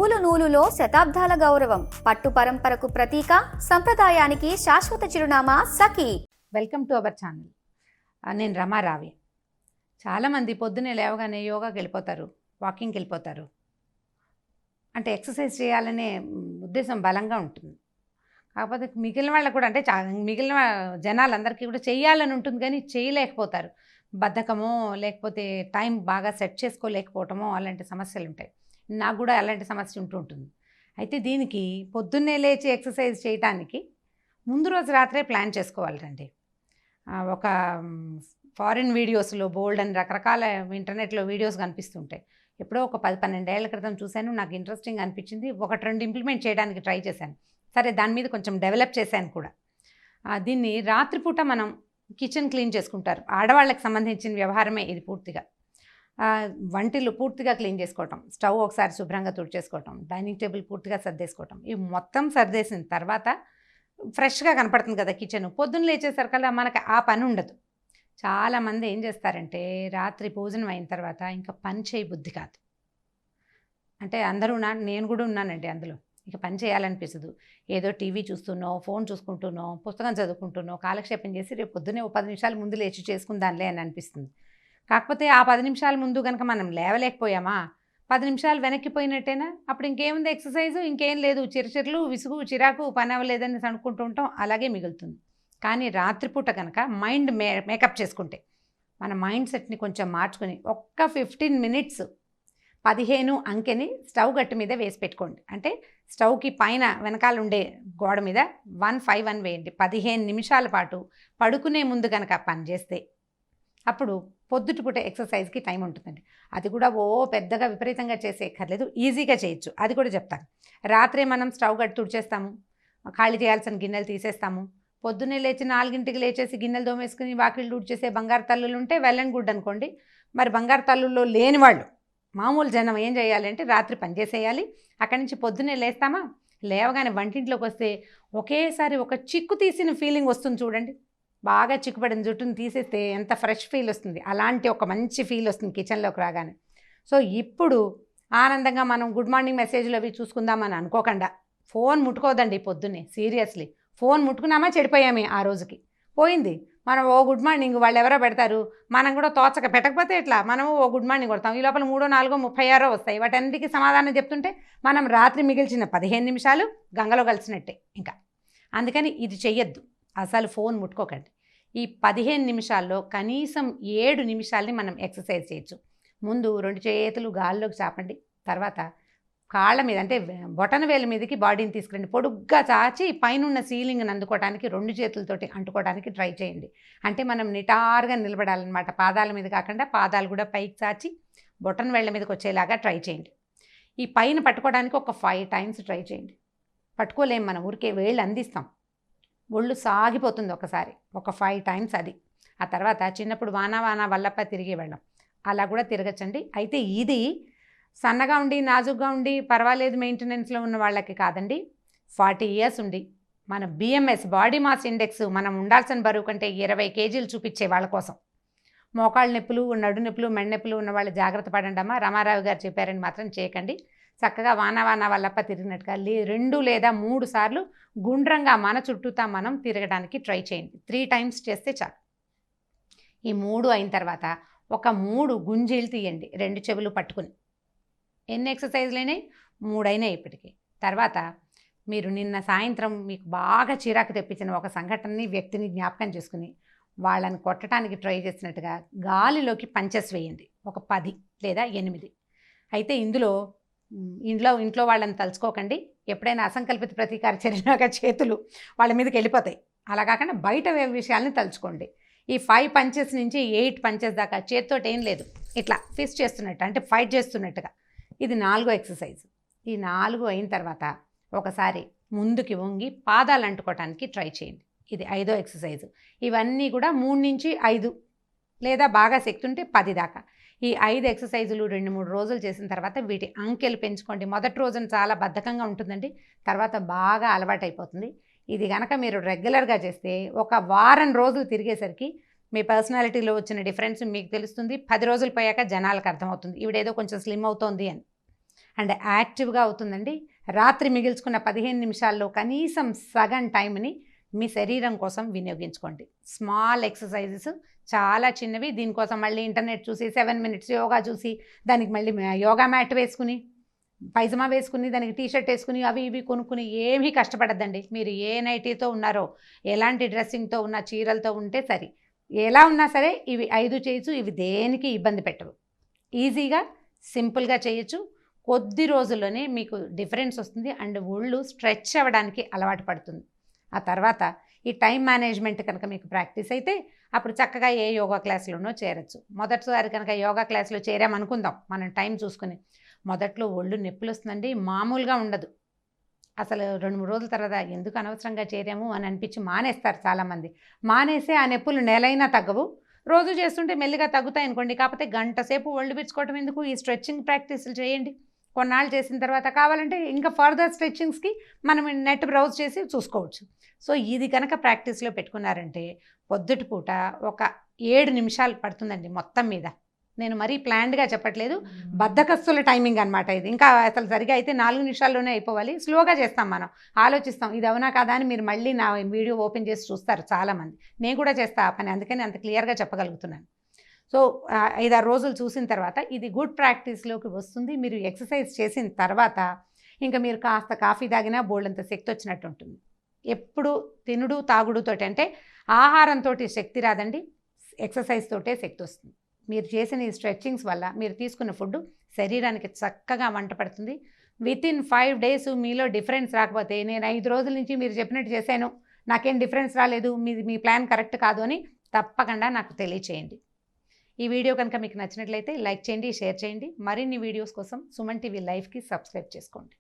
నూలు నూలులో శతాబ్దాల గౌరవం, పట్టు పరంపరకు ప్రతీక, సంప్రదాయానికి శాశ్వత చిరునామా Sakhi. Welcome to our channel. నేను రమారావి. చాలామంది పొద్దున్నే లేవగానే యోగాకి వెళ్ళిపోతారు, వాకింగ్కి వెళ్ళిపోతారు. అంటే ఎక్సర్సైజ్ చేయాలనే ఉద్దేశం బలంగా ఉంటుంది. కాకపోతే మిగిలిన వాళ్ళకు కూడా అంటే మిగిలిన జనాలందరికీ కూడా చేయాలని ఉంటుంది, కానీ చేయలేకపోతారు. బద్ధకమో లేకపోతే టైం బాగా సెట్ చేసుకోలేకపోవటమో అలాంటి సమస్యలు ఉంటాయి. నాకు కూడా అలాంటి సమస్య ఉంటుంది. అయితే దీనికి పొద్దున్నే లేచి ఎక్సర్సైజ్ చేయటానికి ముందు రోజు రాత్రే ప్లాన్ చేసుకోవాలండి. ఒక ఫారిన్ వీడియోస్లో బోల్డ్ అని రకరకాల ఇంటర్నెట్లో వీడియోస్ కనిపిస్తుంటాయి. ఎప్పుడో ఒక 10-12 ఏళ్ల క్రితం చూశాను, నాకు ఇంట్రెస్టింగ్ అనిపించింది. 1-2 ఇంప్లిమెంట్ చేయడానికి ట్రై చేశాను. సరే, దాని మీద కొంచెం డెవలప్ చేశాను కూడా. దీన్ని రాత్రిపూట మనం కిచెన్ క్లీన్ చేసుకుంటారు, ఆడవాళ్ళకి సంబంధించిన వ్యవహారమే ఇది పూర్తిగా. వంటిల్లు పూర్తిగా క్లీన్ చేసుకోవటం, స్టవ్ ఒకసారి శుభ్రంగా తుడిచేసుకోవటం, డైనింగ్ టేబుల్ పూర్తిగా సర్దేసుకోవటం. ఇవి మొత్తం సర్దేసిన తర్వాత ఫ్రెష్గా కనపడుతుంది కదా కిచెన్. పొద్దున్న లేచేసరికల్లా మనకు ఆ పని ఉండదు. చాలామంది ఏం చేస్తారంటే రాత్రి భోజనం అయిన తర్వాత ఇంకా పని చేయ బుద్ధి కాదు. అంటే అందరూ నేను కూడా ఉన్నానండి అందులో. ఇక పని చేయాలనిపిస్తుంది. ఏదో టీవీ చూస్తున్నో, ఫోన్ చూసుకుంటున్నో, పుస్తకం చదువుకుంటున్నో కాలక్షేపం చేసి రేపు పొద్దున్నే 10 నిమిషాల ముందు లేచి చేసుకుందాంలే అని అనిపిస్తుంది. కాకపోతే ఆ 10 నిమిషాల ముందు కనుక మనం లేవలేకపోయామా, 10 నిమిషాలు వెనక్కిపోయినట్టేనా? అప్పుడు ఇంకేముంది ఎక్సర్సైజు, ఇంకేం లేదు. చిరచిరలు, విసుగు, చిరాకు, పని అవ్వలేదని అనుకుంటూ ఉంటాం, అలాగే మిగులుతుంది. కానీ రాత్రిపూట కనుక మైండ్ మేకప్ చేసుకుంటే, మన మైండ్ సెట్ని కొంచెం మార్చుకుని ఒక్క 15 మినిట్స్ 15 అంకెని స్టవ్ గట్టు మీద వేసి పెట్టుకోండి. అంటే స్టవ్కి పైన వెనకాల ఉండే గోడ మీద 151 వేయండి. 15 నిమిషాల పాటు పడుకునే ముందు కనుక పని చేస్తే అప్పుడు పొద్దుటిపూట ఎక్సర్సైజ్కి టైం ఉంటుందండి. అది కూడా పెద్దగా విపరీతంగా చేసేయక్కర్లేదు, ఈజీగా చేయొచ్చు. అది కూడా చెప్తాను. రాత్రే మనం స్టవ్ గట్టు తుడిచేస్తాము, ఖాళీ చేయాల్సిన గిన్నెలు తీసేస్తాము. పొద్దున్నే లేచి 4ంటికి లేచేసి గిన్నెలు దోమేసుకుని వాకిళ్ళు తుడిచేసే బంగారు తల్లులు ఉంటే వెల్ అండ్ గుడ్ అనుకోండి. మరి బంగారు తల్లుల్లో లేని వాళ్ళు, మామూలు జనం ఏం చేయాలంటే రాత్రి పని చేసేయాలి. అక్కడి నుంచి పొద్దున్నే లేస్తామా, లేవగానే వంటింట్లోకి వస్తే ఒకేసారి ఒక చిక్కు తీసిన ఫీలింగ్ వస్తుంది చూడండి. బాగా చిక్కుపడిన జుట్టును తీసేస్తే ఎంత ఫ్రెష్ ఫీల్ వస్తుంది, అలాంటి ఒక మంచి ఫీల్ వస్తుంది కిచెన్లోకి రాగానే. సో ఇప్పుడు ఆనందంగా మనం గుడ్ మార్నింగ్ మెసేజ్లు అవి చూసుకుందామని అనుకోకుండా ఫోన్ ముట్టుకోదండి పొద్దున్నే. సీరియస్లీ, ఫోన్ ముట్టుకున్నామా చెడిపోయామే, ఆ రోజుకి పోయింది. మనం గుడ్ మార్నింగ్ వాళ్ళు ఎవరో పెడతారు, మనం కూడా తోచక పెట్టకపోతే ఎట్లా, మనము గుడ్ మార్నింగ్ కొడతాం. ఈ లోపల 3, 4, 36 వస్తాయి. వాటన్నిటికీ సమాధానం చెప్తుంటే మనం రాత్రి మిగిల్చిన 15 నిమిషాలు గంగలో కలిసినట్టే. ఇంకా అందుకని ఇది చెయ్యొద్దు, అసలు ఫోన్ ముట్టుకోకండి. ఈ 15 నిమిషాల్లో కనీసం 7 నిమిషాలని మనం ఎక్సర్సైజ్ చేయొచ్చు. ముందు 2 చేతులు గాల్లోకి చాపండి. తర్వాత కాళ్ళ మీద అంటే బొటన వేల మీదకి బాడీని తీసుకురండి. పొడుగ్గా చాచి పైనున్న సీలింగ్ని అందుకోవడానికి 2 చేతులతోటి అంటుకోవడానికి ట్రై చేయండి. అంటే మనం నిటారుగా నిలబడాలన్నమాట. పాదాల మీద కాకుండా పాదాలు కూడా పైకి చాచి బొటన వేళ్ళ మీదకి వచ్చేలాగా ట్రై చేయండి. ఈ పైన పట్టుకోవడానికి ఒక 5 టైమ్స్ ట్రై చేయండి. పట్టుకోలేము, మనం ఊరికే వేళ్ళు అందిస్తాం, ఒళ్ళు సాగిపోతుంది ఒకసారి. ఒక 5 టైమ్స్ అది. ఆ తర్వాత చిన్నప్పుడు వానా వానా వల్లప్ప తిరిగి వెళ్ళం, అలా కూడా తిరగచ్చండి. అయితే ఇది సన్నగా ఉండి నాజుగ్గా ఉండి పర్వాలేదు మెయింటెనెన్స్లో ఉన్న వాళ్ళకి కాదండి. 40 ఇయర్స్ ఉండి మన బిఎంఎస్ బాడీ మాస్ ఇండెక్స్ మనం ఉండాల్సిన బరువు కంటే 20 కేజీలు చూపించే వాళ్ళ కోసం. మోకాళ్ళ నొప్పులు, నడు నొప్పులు, మెడ నొప్పులు ఉన్న వాళ్ళు జాగ్రత్త పడండి అమ్మా. రామారావు గారు చెప్పారని మాత్రం చేయకండి. చక్కగా వానా వానా వల్లప్ప తిరిగినట్టుగా 2 లేదా 3 సార్లు గుండ్రంగా మన చుట్టూతా మనం తిరగడానికి ట్రై చేయండి. 3 టైమ్స్ చేస్తే చాలు. ఈ 3 అయిన తర్వాత ఒక 3 గుంజీలు తీయండి 2 చెవులు పట్టుకుని. ఎన్ని ఎక్సర్సైజ్లు అయినాయి? 3 అయినాయి ఇప్పటికీ. తర్వాత మీరు నిన్న సాయంత్రం మీకు బాగా చిరాకు తెప్పించిన ఒక సంఘటనని, వ్యక్తిని జ్ఞాపకం చేసుకుని వాళ్ళని కొట్టడానికి ట్రై చేసినట్టుగా గాలిలోకి పంచెస్ వేయండి. ఒక 10 లేదా 8. అయితే ఇంట్లో వాళ్ళని తలుచుకోకండి. ఎప్పుడైనా అసంకల్పిత ప్రతీకార చర్యగా చేతులు వాళ్ళ మీదకి వెళ్ళిపోతాయి. అలా కాకుండా బయట విషయాల్ని తలుచుకోండి. ఈ 5 పంచెస్ నుంచి 8 పంచెస్ దాకా చేతితో ఏం లేదు, ఇట్లా ఫిస్ట్ చేస్తున్నట్టు, అంటే ఫైట్ చేస్తున్నట్టుగా. ఇది 4వ ఎక్సర్సైజ్. ఈ 4 అయిన తర్వాత ఒకసారి ముందుకి వంగి పాదాలు అంటుకోవటానికి ట్రై చేయండి. ఇది 5వ ఎక్సర్సైజ్. ఇవన్నీ కూడా 3 నుంచి 5 లేదా బాగా శక్తి ఉంటే 10 దాకా. ఈ 5 ఎక్సర్సైజులు 2-3 రోజులు చేసిన తర్వాత వీటి అంకెలు పెంచుకోండి. మొదటి రోజున చాలా బద్ధకంగా ఉంటుందండి, తర్వాత బాగా అలవాటైపోతుంది. ఇది కనుక మీరు రెగ్యులర్గా చేస్తే ఒక వారం రోజులు తిరిగేసరికి మీ పర్సనాలిటీలో వచ్చిన డిఫరెన్స్ మీకు తెలుస్తుంది. 10 రోజులు పోయాక జనాలకు అర్థమవుతుంది ఈవిడేదో కొంచెం స్లిమ్ అవుతోంది అని. అండ్ యాక్టివ్గా అవుతుందండి. రాత్రి మిగిల్చుకున్న 15 నిమిషాల్లో కనీసం సగం టైంని మీ శరీరం కోసం వినియోగించుకోండి. స్మాల్ ఎక్సర్సైజెస్ చాలా చిన్నవి. దీనికోసం మళ్ళీ ఇంటర్నెట్ చూసి 7 మినిట్స్ యోగా చూసి దానికి మళ్ళీ యోగా మ్యాట్ వేసుకుని పైజమా వేసుకుని దానికి టీషర్ట్ వేసుకుని అవి ఇవి కొనుక్కుని ఏమీ కష్టపడద్దండి. మీరు ఏ నైటీతో ఉన్నారో, ఎలాంటి డ్రెస్సింగ్తో ఉన్న, చీరలతో ఉంటే సరి, ఎలా ఉన్నా సరే ఇవి 5 చేయొచ్చు. ఇవి దేనికి ఇబ్బంది పెట్టవు. ఈజీగా సింపుల్గా చేయొచ్చు. కొద్ది రోజుల్లోనే మీకు డిఫరెన్స్ వస్తుంది అండ్ ఒళ్ళు స్ట్రెచ్ అవ్వడానికి అలవాటు పడుతుంది. ఆ తర్వాత ఈ టైం మేనేజ్మెంట్ కనుక మీకు ప్రాక్టీస్ అయితే అప్పుడు చక్కగా ఏ యోగా క్లాస్లోనో చేరచ్చు. మొదటిసారి కనుక యోగా క్లాస్లో చేరామనుకుందాం మనం టైం చూసుకుని, మొదట్లో ఒళ్ళు నొప్పులు వస్తుందండి, మామూలుగా ఉండదు. అసలు 2-3 రోజుల తర్వాత ఎందుకు అనవసరంగా చేరాము అని అనిపించి మానేస్తారు చాలామంది. మానేసే ఆ నొప్పులు నెలైనా తగ్గవు. రోజు చేస్తుంటే మెల్లిగా తగ్గుతాయి అనుకోండి. కాకపోతే గంట సేపు ఒళ్ళు పిచ్చుకోవటం ఎందుకు, ఈ స్ట్రెచ్చింగ్ ప్రాక్టీసులు చేయండి. కొన్నాళ్ళు చేసిన తర్వాత కావాలంటే ఇంకా ఫర్దర్ స్ట్రెచ్చింగ్స్కి మనం నెట్ బ్రౌజ్ చేసి చూసుకోవచ్చు. సో ఇది కనుక ప్రాక్టీస్లో పెట్టుకున్నారంటే పొద్దుటి పూట ఒక 7 నిమిషాలు పడుతుందండి మొత్తం మీద. నేను మరీ ప్లాన్డ్గా చెప్పట్లేదు, బద్ధకస్తుల టైమింగ్ అనమాట ఇది. ఇంకా అసలు సరిగా అయితే 4 నిమిషాల్లోనే అయిపోవాలి. స్లోగా చేస్తాం, మనం ఆలోచిస్తాం ఇది అవునా కాదా అని. మీరు మళ్ళీ నా వీడియో ఓపెన్ చేసి చూస్తారు చాలామంది. నేను కూడా చేస్తా ఆ పని, అందుకని అంత క్లియర్గా చెప్పగలుగుతున్నాను. సో 5-6 రోజులు చూసిన తర్వాత ఇది గుడ్ ప్రాక్టీస్లోకి వస్తుంది. మీరు ఎక్సర్సైజ్ చేసిన తర్వాత ఇంకా మీరు కాస్త కాఫీ తాగినా బోల్డంత శక్తి వచ్చినట్టు ఉంటుంది. ఎప్పుడు తినుడు తాగుడుతోటి అంటే ఆహారంతో శక్తి రాదండి, ఎక్సర్సైజ్ తోటే శక్తి వస్తుంది. మీరు చేసిన ఈ స్ట్రెచ్చింగ్స్ వల్ల మీరు తీసుకున్న ఫుడ్ శరీరానికి చక్కగా వంట పడుతుంది. వితిన్ 5 days మీలో డిఫరెన్స్ రాకపోతే, నేను 5 రోజుల నుంచి మీరు చెప్పినట్టు చేశాను నాకేం డిఫరెన్స్ రాలేదు, మీ ప్లాన్ కరెక్ట్ కాదు అని తప్పకుండా నాకు తెలియచేయండి. ఈ వీడియో కనుక మీకు నచ్చినట్లయితే లైక్ చేయండి, షేర్ చేయండి. మరిన్ని వీడియోస్ కోసం సుమన్ టీవీ లైవ్కి సబ్స్క్రైబ్ చేసుకోండి.